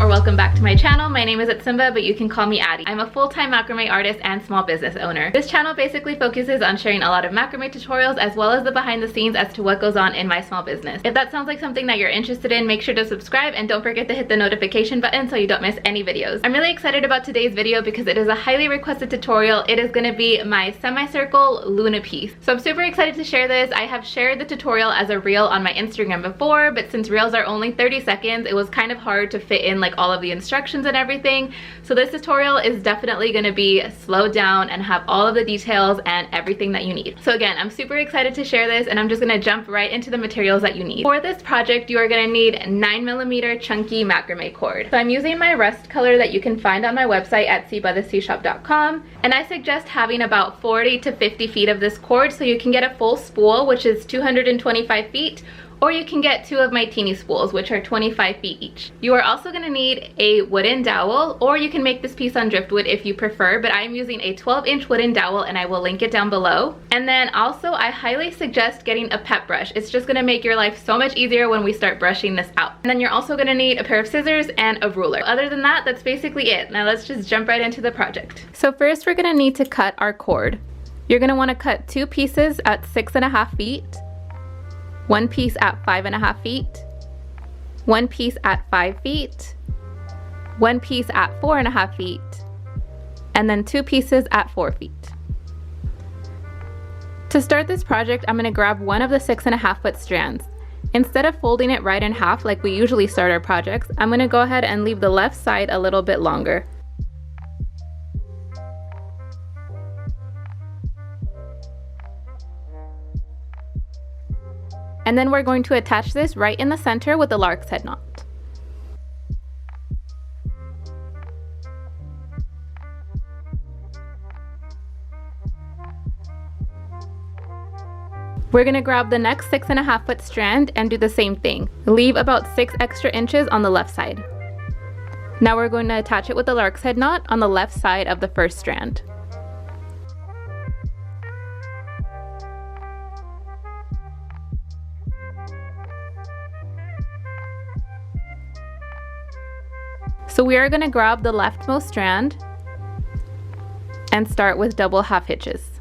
or welcome back to my channel. My name is Simba, but you can call me Atty. I'm a full-time macrame artist and small business owner. This channel basically focuses on sharing a lot of macrame tutorials as well as the behind the scenes as to what goes on in my small business. If that sounds like something that you're interested in, make sure to subscribe and don't forget to hit the notification button so you don't miss any videos. I'm really excited about today's video because it is a highly requested tutorial. It is going to be my semicircle Luna piece. So I'm super excited to share this. I have shared the tutorial as a reel on my Instagram before, but since reels are only 30 seconds, it was kind of hard to fit in like all of the instructions and everything. So this tutorial is definitely going to be slowed down and have all of the details and everything that you need. So again, I'm super excited to share this, and I'm just going to jump right into the materials that you need. For this project, you are going to need 9mm chunky macrame cord. So I'm using my rust color that you can find on my website at seabytheseashop.com, and I suggest having about 40 to 50 feet of this cord so you can get a full spool, which is 225 feet, or you can get 2 of my teeny spools, which are 25 feet each. You are also going to need a wooden dowel, or you can make this piece on driftwood if you prefer, but I'm using a 12-inch wooden dowel and I will link it down below. And then also I highly suggest getting a pet brush. It's just going to make your life so much easier when we start brushing this out. And then you're also going to need a pair of scissors and a ruler. Other than that, that's basically it. Now let's just jump right into the project. So first we're going to need to cut our cord. You're going to want to cut 2 pieces at 6.5 feet. 1 piece at 5.5 feet, 1 piece at 5 feet, 1 piece at 4.5 feet, and then 2 pieces at 4 feet. To start this project, I'm going to grab one of the 6.5 foot strands. Instead of folding it right in half like we usually start our projects, I'm going to go ahead and leave the left side a little bit longer. And then we're going to attach this right in the center with the Larks head knot. We're going to grab the next 6.5 foot strand and do the same thing. Leave about 6 extra inches on the left side. Now we're going to attach it with the Larks head knot on the left side of the first strand. So we are going to grab the leftmost strand and start with double half hitches.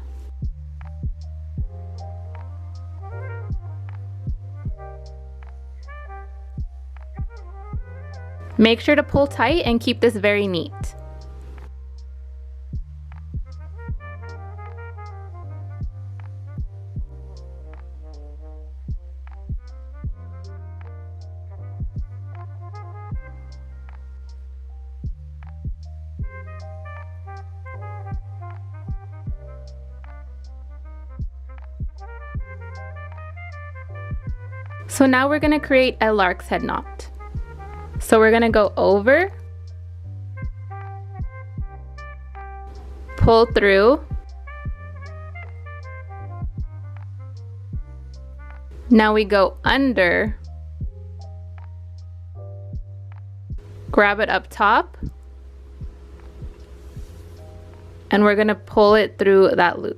Make sure to pull tight and keep this very neat. So now we're going to create a Lark's head knot. So we're going to go over, pull through, now we go under, grab it up top, and we're going to pull it through that loop.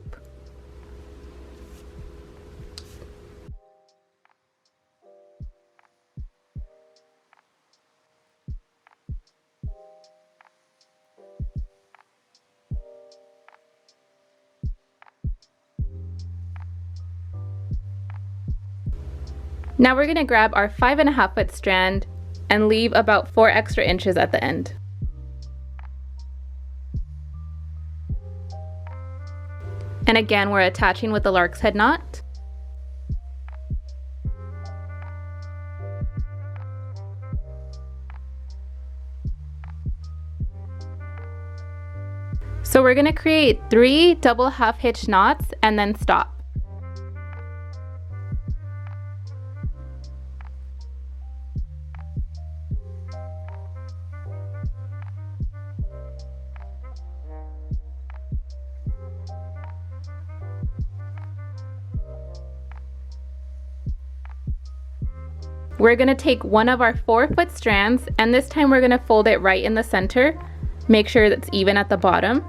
Now we're going to grab our 5.5 foot strand and leave about 4 extra inches at the end. And again, we're attaching with the Lark's head knot. So we're going to create 3 double half hitch knots and then stop. We're going to take one of our 4-foot strands, and this time we're going to fold it right in the center. Make sure that's even at the bottom.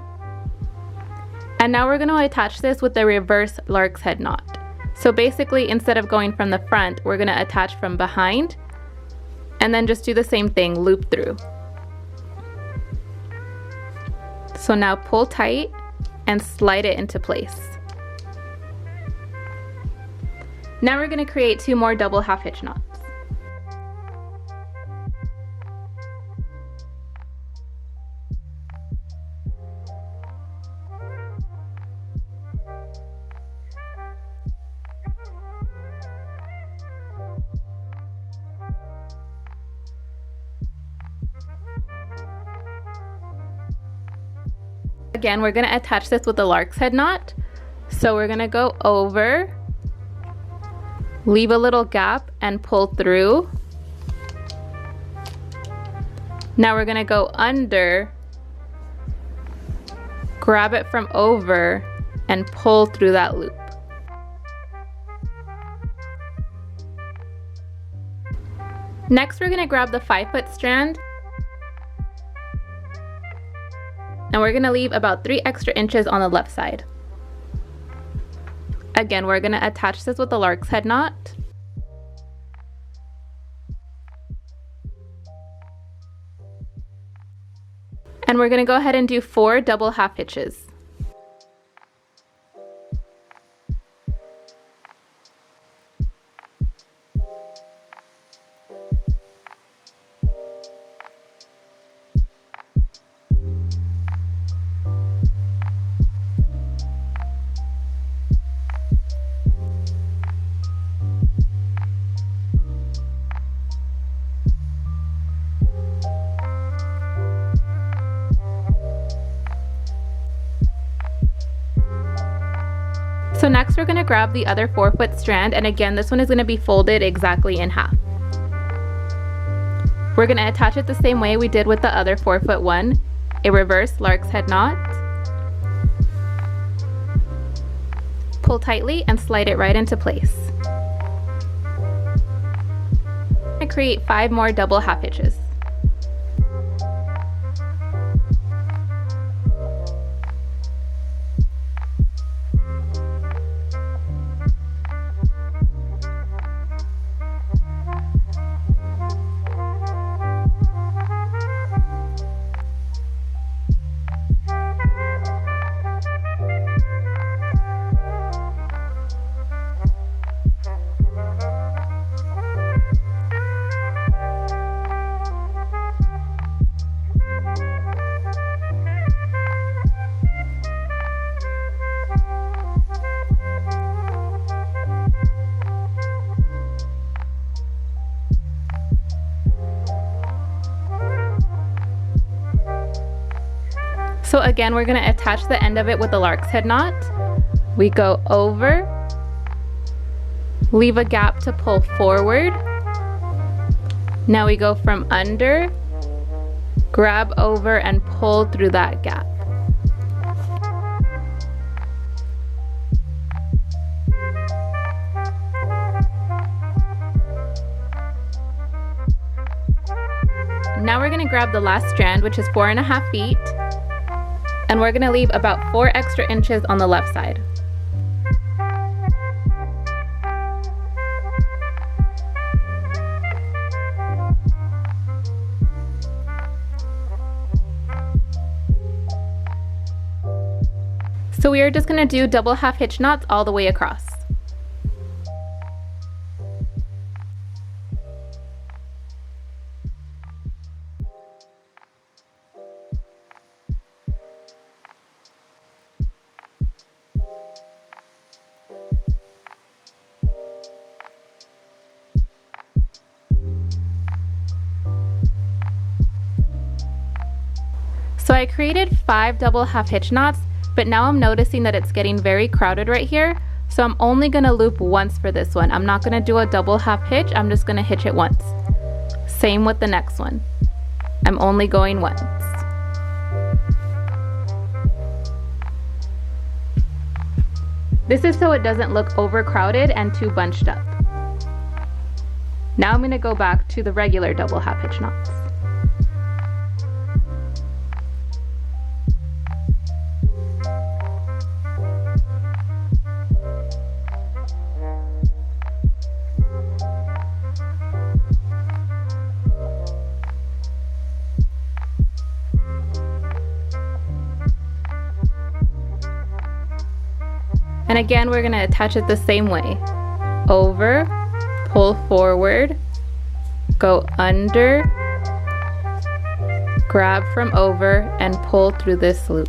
And now we're going to attach this with the reverse Lark's head knot. So basically, instead of going from the front, we're going to attach from behind, and then just do the same thing, loop through. So now pull tight and slide it into place. Now we're going to create 2 more double half hitch knots. Again, we're going to attach this with the Larks head knot. So we're going to go over, leave a little gap and pull through. Now we're going to go under, grab it from over and pull through that loop. Next, we're going to grab the 5-foot strand and we're going to leave about 3 extra inches on the left side. Again, we're going to attach this with the Larks head knot. And we're going to go ahead and do 4 double half hitches. So next we're going to grab the other 4-foot strand, and again this one is going to be folded exactly in half. We're going to attach it the same way we did with the other 4-foot one, a reverse Larks head knot. Pull tightly and slide it right into place. I'm going to create 5 more double half hitches. So again, we're going to attach the end of it with the Larks head knot. We go over, leave a gap to pull forward. Now we go from under, grab over and pull through that gap. Now we're going to grab the last strand, which is 4.5 feet. And we're going to leave about 4 extra inches on the left side. So we are just going to do double half hitch knots all the way across. So I created 5 double half hitch knots, but now I'm noticing that it's getting very crowded right here. So I'm only gonna loop once for this one. I'm not gonna do a double half hitch, I'm just gonna hitch it once. Same with the next one. I'm only going once. This is so it doesn't look overcrowded and too bunched up. Now I'm gonna go back to the regular double half hitch knots. And again, we're gonna attach it the same way. Over, pull forward, go under, grab from over, and pull through this loop.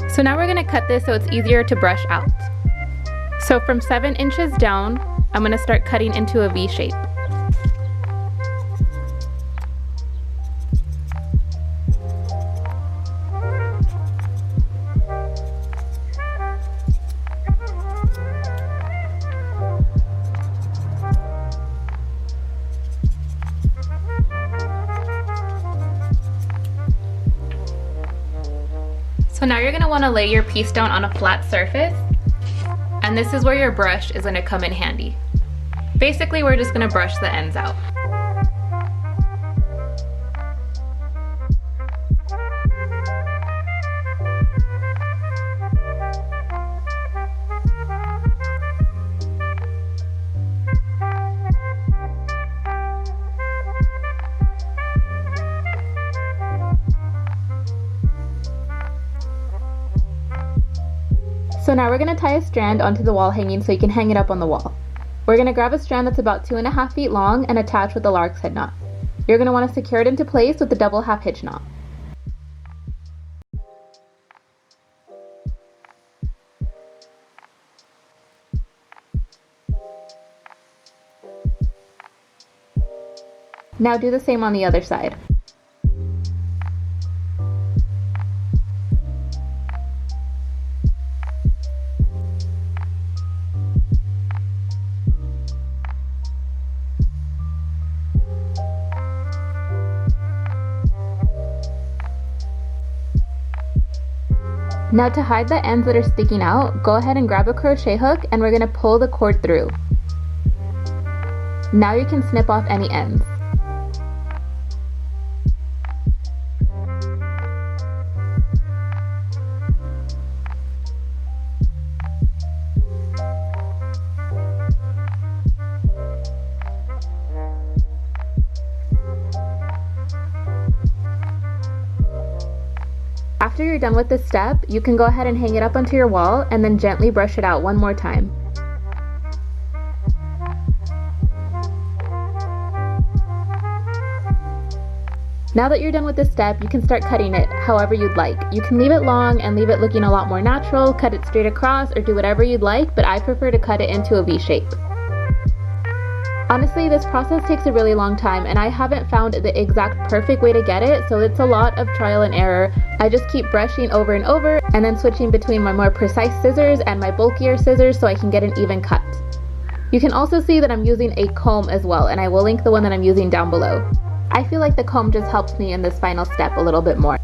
So now we're gonna cut this so it's easier to brush out. So from 7 inches down, I'm gonna start cutting into a V shape. So now you're gonna wanna lay your piece down on a flat surface, and this is where your brush is gonna come in handy. Basically, we're just gonna brush the ends out. So now we're going to tie a strand onto the wall hanging so you can hang it up on the wall. We're going to grab a strand that's about 2.5 feet long and attach with the Larks head knot. You're going to want to secure it into place with the double half hitch knot. Now do the same on the other side. Now to hide the ends that are sticking out, go ahead and grab a crochet hook and we're going to pull the cord through. Now you can snip off any ends. After you're done with this step, you can go ahead and hang it up onto your wall and then gently brush it out one more time. Now that you're done with this step, you can start cutting it however you'd like. You can leave it long and leave it looking a lot more natural, cut it straight across, or do whatever you'd like, but I prefer to cut it into a V shape. Honestly, this process takes a really long time and I haven't found the exact perfect way to get it, so it's a lot of trial and error. I just keep brushing over and over and then switching between my more precise scissors and my bulkier scissors so I can get an even cut. You can also see that I'm using a comb as well, and I will link the one that I'm using down below. I feel like the comb just helps me in this final step a little bit more.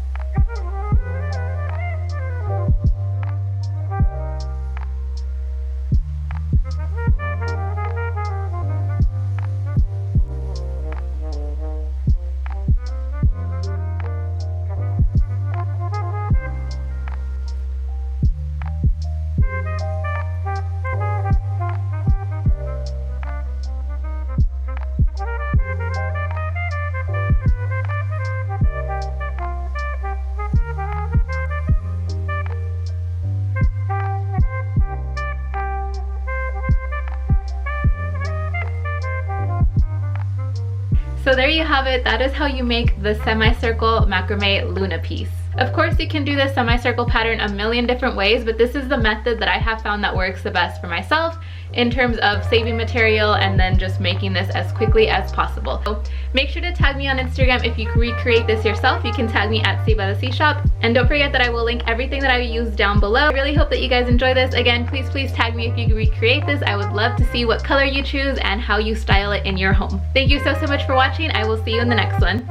So there you have it. That is how you make the semicircle macrame Luna piece. Of course, you can do this semicircle pattern a million different ways, but this is the method that I have found that works the best for myself in terms of saving material and then just making this as quickly as possible. So make sure to tag me on Instagram if you can recreate this yourself. You can tag me at Stay by the Sea Shop. And don't forget that I will link everything that I use down below. I really hope that you guys enjoy this. Again, please tag me if you recreate this. I would love to see what color you choose and how you style it in your home. Thank you so much for watching. I will see you in the next one.